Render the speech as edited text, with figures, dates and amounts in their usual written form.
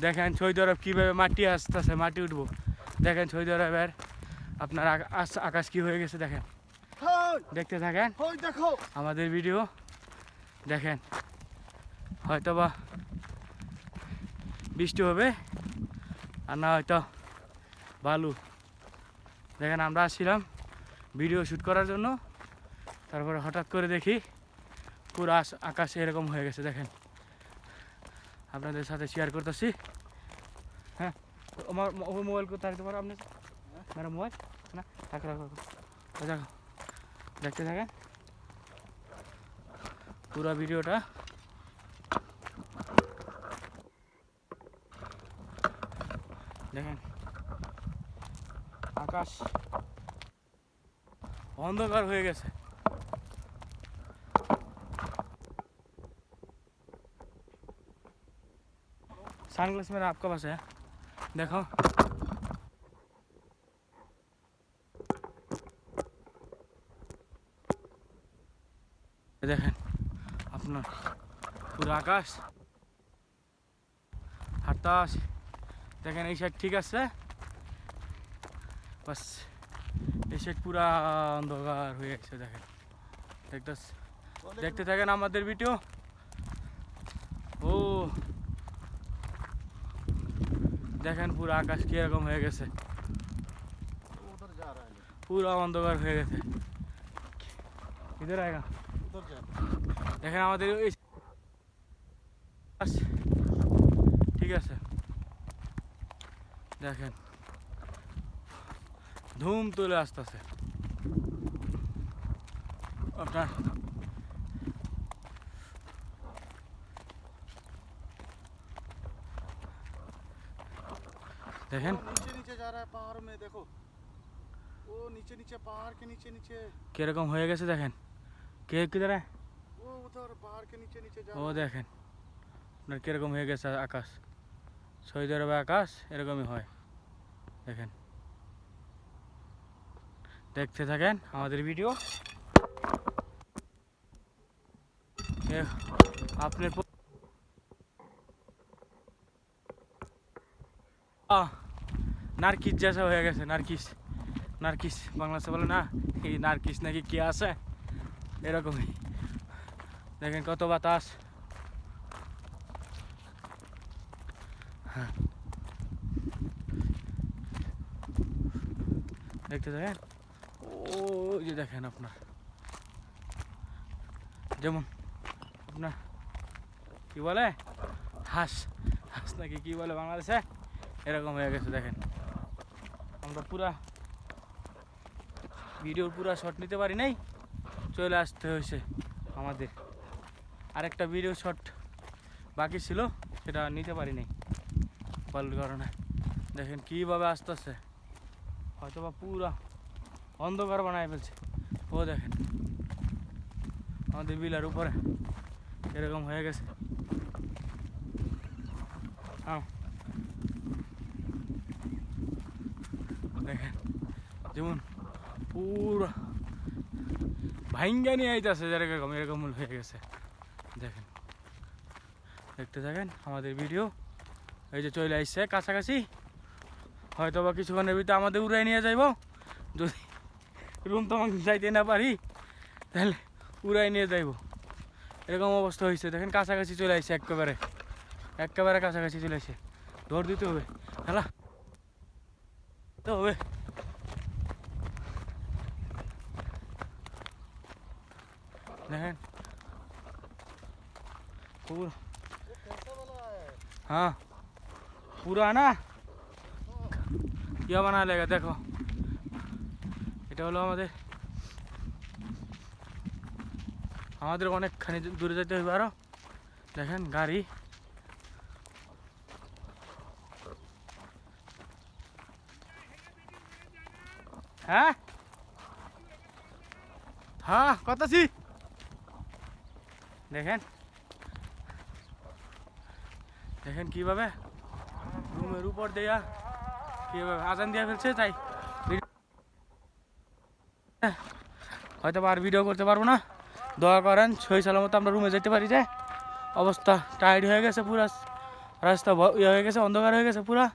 দেখেন সৌদি আরব কীভাবে মাটি আসতেছে, মাটি উঠবো। দেখেন সৌদি আরবের আপনার আকাশ কি হয়ে গেছে দেখেন, দেখতে থাকেন আমাদের ভিডিও। দেখেন হয়তো বা বৃষ্টি হবে আর না হয়তো বালু। দেখেন আমরা আসছিলাম ভিডিও শ্যুট করার জন্য, তারপরে হঠাৎ করে দেখি পুরো আকাশ এরকম হয়ে গেছে। দেখেন আপনাদের সাথে শেয়ার করতেছি। হ্যাঁ, আমার মোবাইল কোথায় রাখতে পারো আপনি? মেরা মোবাইল না রাখো রাখো, দেখো দেখতে থাকেন পুরো ভিডিওটা। দেখেন আকাশ অন্ধকার হয়ে গেছে। सनग्लास मेरा आपका पास है, देखो देखें अपना पूरा आकाश हताश। देखें ये साइड ठीक আছে, बस এই সাইড পুরা অন্ধকার হয়ে গেছে। দেখেন দেখতে থাকেন আমাদের ভিডিও। ও দেখেন পুরো আকাশ কিরকম হয়ে গেছে, পুরো অন্ধকার হয়ে গেছে। ইধার আয়েগা, দেখেন আমাদের ঠিক আছে। দেখেন ধুম তুলে আসতেছে আপনার। देखें नीचे नीचे जा रहा है पहाड़ में, देखो वो नीचे नीचे पहाड़ के नीचे नीचे কিরকম হয়ে গেছে। দেখেন কে কিধার वो उधर पहाड़ के नीचे नीचे जा ও দেখেন আপনার কিরকম হয়ে গেছে আকাশ। সৌদি আরবে আকাশ এরকমই হয়। দেখেন দেখতে থাকেন আমাদের ভিডিও। আপনার নারকিস जैसा হয়ে গেছে। নারকিস নারকিস বাংলাতে বলে না, এই নারকিস নাকি কি আছে এরকমই। দেখেন কত বাতাস। হ্যাঁ দেখতে থাকেন। ও যে দেখেন আপনার যেমন আপনার কি বলে হাঁস, হাঁস নাকি কি বলে বাংলাদেশে, এরকম হয়ে গেছে। দেখেন আমরা পুরা ভিডিওর পুরা শট নিতে পারি নাই, চলে আসতে হয়েছে আমাদের। আরেকটা ভিডিও শট বাকি ছিল, সেটা নিতে পারি নাই বালুর কারণে। দেখেন কীভাবে আসতেছে, হয়তো বা পুরা অন্ধকার বানায় ফেলছে। ও দেখেন আমাদের বিলার উপরে এরকম হয়ে গেছে। হ্যাঁ দেখেন যেমন পুরা ভাইঙ্গা নিয়ে আইতেছে, যেরকম এরকম হয়ে গেছে। দেখেন দেখতে থাকেন আমাদের ভিডিও। এই যে চলে আসছে কাছাকাছি, হয়তো বা কিছুক্ষণের ভিতরে আমাদের উড়াই নিয়ে যাইব। যদি রুম তখন যাইতে না পারি তাহলে উড়াই নিয়ে যাইব, এরকম অবস্থা হয়েছে। দেখেন কাছাকাছি চলে আসছে, একেবারে একেবারে কাছাকাছি চলে আসছে। দৌড় দিতে হবে, খেলা তো হবে। দেখেন पूरा, हाँ पूरा ना क्या बना लेगा। देखो এটা হলো আমাদের আমাদের অনেকখানি দূরে যেতে হবে আরো। দেখেন গাড়ি, হ্যাঁ হ্যাঁ করতেছি। দেখেন দেখেন কিভাবে রুমের উপর দেয়া কিভাবে আজান দিয়ে ফেলছে। তাই হয়তো আর ভিডিও করতে পারবো না, দোয়া করেন সহি সালামত আমরা রুমে যেতে পারি। যে অবস্থা টায়ার্ড হয়ে গেছে পুরো রাস্তা ইয়ে হয়ে গেছে, অন্ধকার হয়ে গেছে পুরা।